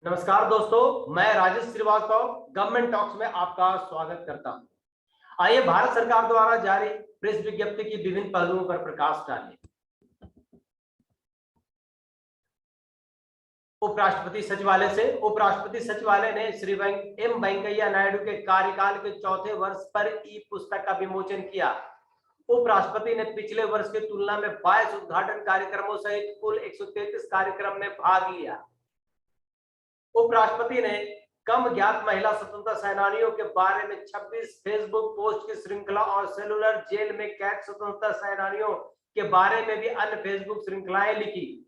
नमस्कार दोस्तों, मैं राजेश श्रीवास्तव गवर्नमेंट टॉक्स में आपका स्वागत करता हूं। आइए भारत सरकार द्वारा जारी प्रेस विज्ञप्ति की विभिन्न पहलुओं पर प्रकाश डालें। उपराष्ट्रपति सचिवालय ने श्री एम वेंकैया नायडू के कार्यकाल के चौथे वर्ष पर ई पुस्तक का विमोचन किया। उपराष्ट्रपति ने पिछले वर्ष की तुलना में 22 उद्घाटन कार्यक्रमों सहित कुल 133 कार्यक्रम में भाग लिया। उपराष्ट्रपति ने कम ज्ञात महिला स्वतंत्रता सेनानियों के बारे में 26 फेसबुक पोस्ट की श्रृंखला और सेलुलर जेल में कैद स्वतंत्रता सेनानियों के बारे में भी अन्य फेसबुक श्रृंखलाएं लिखी।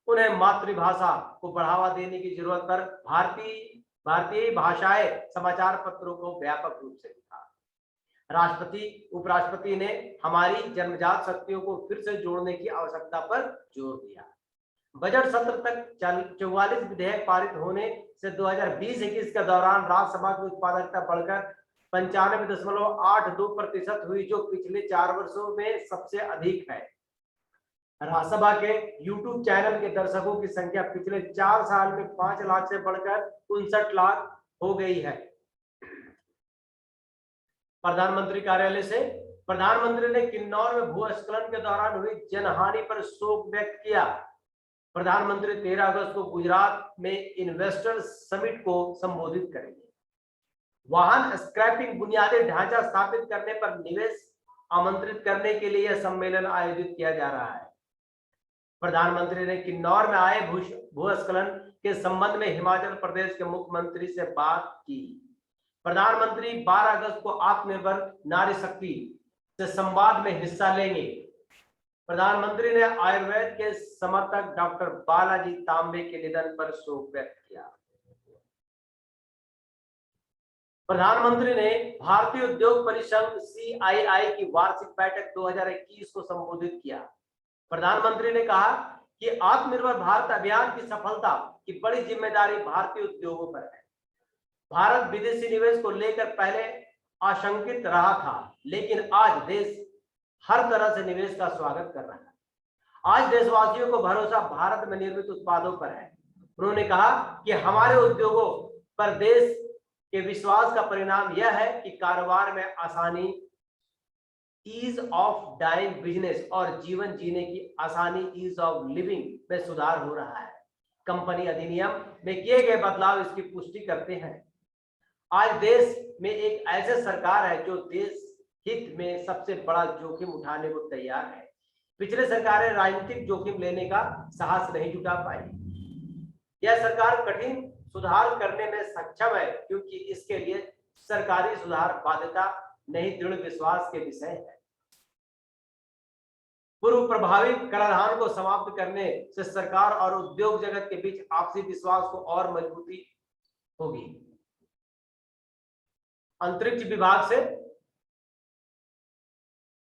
उन्हें मातृभाषा को बढ़ावा देने की जरूरत पर भारतीय भाषाएं समाचार पत्रों को व्यापक रूप से लिखा। उपराष्ट्रपति ने हमारी जन्मजात शक्तियों को फिर से जोड़ने की आवश्यकता पर जोर दिया। बजट सत्र तक 44 विधेयक पारित होने से 2020-21 के दौरान राज्यसभा की उत्पादकता बढ़कर 95.82% हुई, जो पिछले 4 वर्षों में सबसे अधिक है। राज्यसभा के यूट्यूब चैनल के दर्शकों की संख्या पिछले 4 साल में 5 लाख से बढ़कर 59 लाख हो गई है। प्रधानमंत्री कार्यालय से प्रधानमंत्री ने किन्नौर में भूस्खलन के दौरान हुई जनहानि पर शोक व्यक्त किया। प्रधानमंत्री 13 अगस्त को गुजरात में इन्वेस्टर्स समिट को संबोधित करेंगे। वाहन स्क्रैपिंग बुनियादी ढांचा स्थापित करने पर निवेश आमंत्रित करने के लिए यह सम्मेलन आयोजित किया जा रहा है। प्रधानमंत्री ने किन्नौर में आए भूस्खलन के संबंध में हिमाचल प्रदेश के मुख्यमंत्री से बात की। प्रधानमंत्री 12 अगस्त को आत्मनिर्भर नारी शक्ति से संवाद में हिस्सा लेंगे। प्रधानमंत्री ने आयुर्वेद के समर्थक डॉक्टर बालाजी तांबे के निधन पर शोक व्यक्त किया। प्रधानमंत्री ने भारतीय उद्योग परिसंघ CII की वार्षिक बैठक 2021 को संबोधित किया। प्रधानमंत्री ने कहा कि आत्मनिर्भर भारत अभियान की सफलता की बड़ी जिम्मेदारी भारतीय उद्योगों पर है। भारत विदेशी निवेश को लेकर पहले आशंकित रहा था, लेकिन आज देश हर तरह से निवेश का स्वागत कर रहा है। आज देशवासियों को भरोसा भारत में निर्मित उत्पादों पर है। उन्होंने कहा कि हमारे उद्योगों पर देश के विश्वास का परिणाम यह है कि कारोबार में आसानी, ईज ऑफ डाइंग बिजनेस और जीवन जीने की आसानी, ईज ऑफ लिविंग में सुधार हो रहा है। कंपनी अधिनियम में किए गए बदलाव इसकी पुष्टि करते हैं। आज देश में एक ऐसे सरकार है जो देश हित में सबसे बड़ा जोखिम उठाने को तैयार है। पिछले सरकारें राजनीतिक जोखिम लेने का साहस नहीं जुटा पाई। यह सरकार कठिन सुधार करने में सक्षम है, क्योंकि इसके लिए सरकारी सुधार बाध्यता नहीं, दृढ़ विश्वास के विषय है। पूर्व प्रभावी कराधान को समाप्त करने से सरकार और उद्योग जगत के बीच आपसी विश्वास को और मजबूती होगी। अंतरिक्ष विभाग से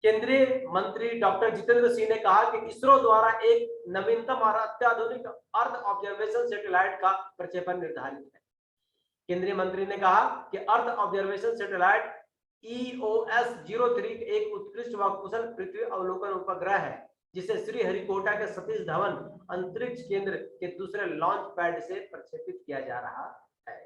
केंद्रीय मंत्री डॉक्टर जितेंद्र सिंह ने कहा कि इसरो द्वारा एक नवीनतम और अत्याधुनिक अर्थ ऑब्जर्वेशन सैटेलाइट का प्रक्षेपण निर्धारित है। केंद्रीय मंत्री ने कहा कि अर्थ ऑब्जर्वेशन सैटेलाइट EOS-03 एक उत्कृष्ट व कुशल पृथ्वी अवलोकन उपग्रह है, जिसे श्रीहरिकोटा के सतीश धवन अंतरिक्ष केंद्र के दूसरे लॉन्च पैड से प्रक्षेपित किया जा रहा है।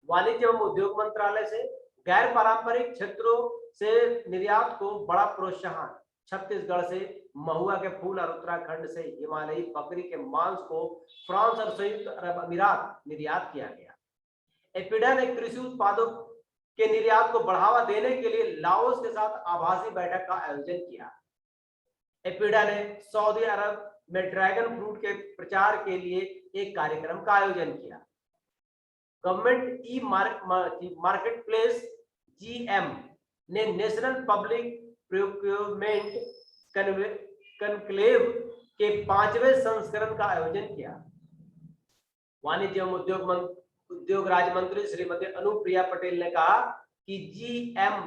वाणिज्य एवं उद्योग मंत्रालय से गैर पारंपरिक क्षेत्रों से निर्यात को बड़ा प्रोत्साहन। छत्तीसगढ़ से महुआ के फूल और उत्तराखंड से हिमालयी बकरी के मांस को फ्रांस और संयुक्त अरब अमीरात निर्यात किया गया। एपिडा ने कृषि उत्पादों के निर्यात को बढ़ावा देने के लिए लाओस के साथ आभासी बैठक का आयोजन किया। एपिडा ने सऊदी अरब में ड्रैगन फ्रूट के प्रचार के लिए एक कार्यक्रम का आयोजन किया। Government e market place GM ने नेशनल पब्लिक प्रोक्योरमेंट कनक्लेव के 5वें संस्करण का आयोजन किया। वाणिज्य एवं उद्योग राज्य मंत्री श्रीमती अनुप्रिया पटेल ने कहा कि GM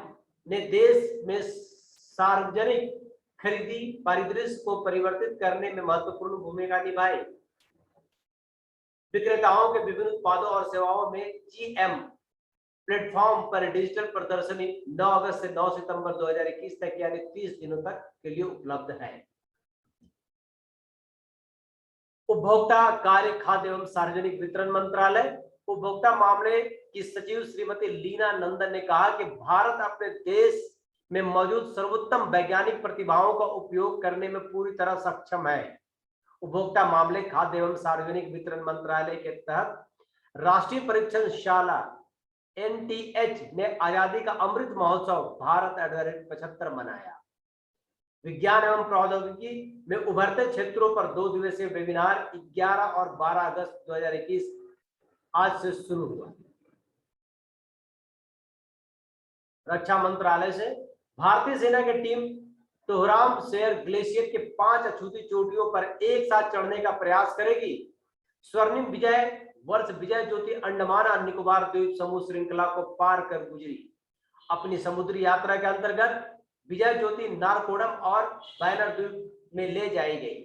ने देश में सार्वजनिक खरीदी परिदृश्य को परिवर्तित करने में महत्वपूर्ण भूमिका निभाई। विक्रेताओं के विभिन्न उत्पादों और सेवाओं में GM प्लेटफॉर्म पर डिजिटल प्रदर्शनी 9 अगस्त से 9 सितंबर 2021 तक यानी 30 दिनों तक के लिए उपलब्ध है। उपभोक्ता कार्य, खाद्य एवं सार्वजनिक वितरण मंत्रालय, उपभोक्ता मामले की सचिव श्रीमती लीना नंदन ने कहा कि भारत अपने देश में मौजूद सर्वोत्तम वैज्ञानिक प्रतिभाओं का उपयोग करने में पूरी तरह सक्षम है। उपभोक्ता मामले, खाद्य एवं सार्वजनिक वितरण मंत्रालय के तहत राष्ट्रीय परीक्षणशाला NTH ने आजादी का अमृत महोत्सव भारत 75 मनाया। विज्ञान एवं प्रौद्योगिकी में उभरते क्षेत्रों पर 2 दिवसीय वेबिनार 11 और 12 अगस्त 2021 आज से शुरू हुआ। रक्षा मंत्रालय से भारतीय सेना की टीम तोहराम शेर ग्लेशियर के 5 अछूती चोटियों पर एक साथ चढ़ने का प्रयास करेगी। स्वर्णिम विजय वर्ष विजय ज्योति अंडमान और निकोबार द्वीप समूह श्रृंखला को पार कर गुजरी। अपनी समुद्री यात्रा के अंतर्गत विजय ज्योति नारकोडम और बैनर द्वीप में ले जाई गई।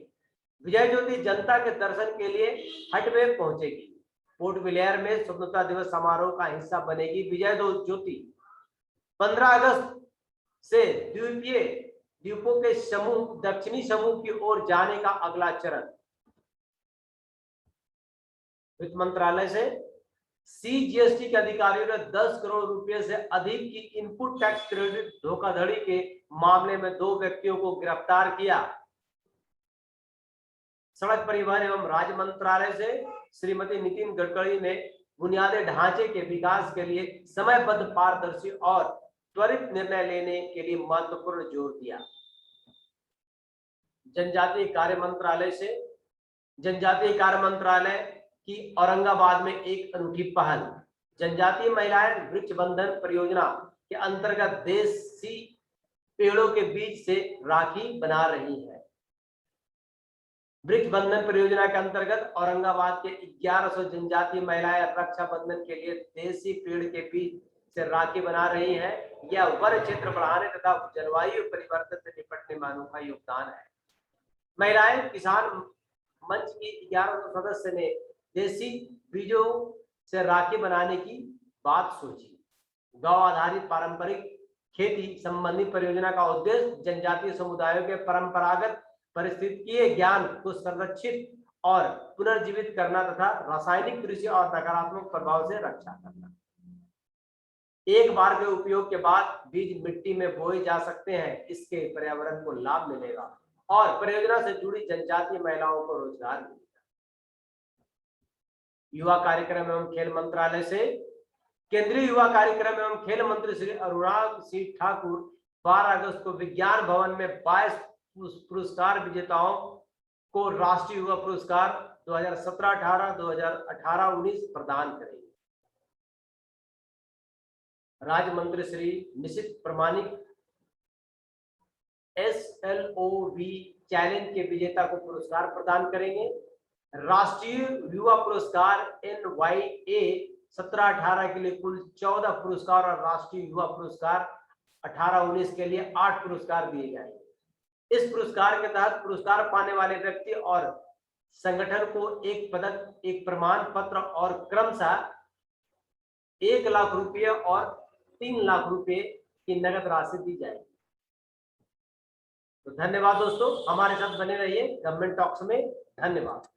विजय ज्योति जनता के दर्शन के लिए हटवे पहुंचेगी। पोर्ट ब्लेयर में स्वतंत्रता दिवस समारोह का हिस्सा बनेगी। विजय ज्योति 15 अगस्त से द्वीपों के समूह दक्षिणी समूह की ओर जाने का अगला चरण। वित्त मंत्रालय से CGST के अधिकारियों ने 10 करोड़ रुपए से अधिक की इनपुट टैक्स क्रेडिट धोखाधड़ी के मामले में 2 व्यक्तियों को गिरफ्तार किया। सड़क परिवहन एवं राज्य मंत्रालय से श्रीमती नितिन गडकरी ने बुनियादी ढांचे के विकास के लिए समयबद्ध, पारदर्शी और त्वरित निर्णय लेने के लिए महत्वपूर्ण जोर दिया। जनजातीय कार्य मंत्रालय से जनजातीय कार्य मंत्रालय की औरंगाबाद में एक अनूठी पहल। जनजातीय महिलाएं वृक्ष बंधन परियोजना के अंतर्गत देसी पेड़ों के बीज से राखी बना रही है। वृक्ष बंधन परियोजना के अंतर्गत औरंगाबाद के 1100 जनजातीय महिलाएं रक्षा बंधन के लिए देसी पेड़ के बीज से राखी बना रही है। यह वन क्षेत्र बढ़ाने तथा जलवायु परिवर्तन से निपटने में अनोखा योगदान है। महिलाएं किसान मंच की 1100 सदस्य ने देसी बीजों से राखी बनाने की बात सोची। गौ आधारित पारंपरिक खेती संबंधी परियोजना का उद्देश्य जनजातीय समुदायों के परंपरागत पारिस्थितिकीय ज्ञान को संरक्षित और पुनर्जीवित करना तथा रासायनिक कृषि और नकारात्मक प्रभाव से रक्षा करना। एक बार के उपयोग के बाद बीज मिट्टी में बोए जा सकते हैं। इसके पर्यावरण को लाभ मिलेगा और परियोजना से जुड़ी जनजातीय महिलाओं को रोजगार मिलेगा। युवा कार्यक्रम एवं खेल मंत्रालय से केंद्रीय युवा कार्यक्रम एवं खेल मंत्री श्री अनुराग सिंह ठाकुर 12 अगस्त को विज्ञान भवन में 22 पुरस्कार विजेताओं को राष्ट्रीय युवा पुरस्कार 2017-18, 2018-19 प्रदान करेंगे। राज्य मंत्री श्री निशित प्रमाणिक SLOV चैलेंज के विजेता को पुरस्कार प्रदान करेंगे। राष्ट्रीय युवा पुरस्कार NYA 17-18 के लिए कुल 14 पुरस्कार और राष्ट्रीय युवा पुरस्कार 18-19 के लिए 8 पुरस्कार दिए जाएंगे। इस पुरस्कार के तहत पुरस्कार पाने वाले व्यक्ति और संगठन को एक पदक, एक प्रमाण पत्र और क्रमशः 1 लाख रुपये और 3 लाख रुपए की नगद राशि दी जाएगी। तो धन्यवाद दोस्तों, हमारे साथ बने रहिए गवर्नमेंट टॉक्स में। धन्यवाद।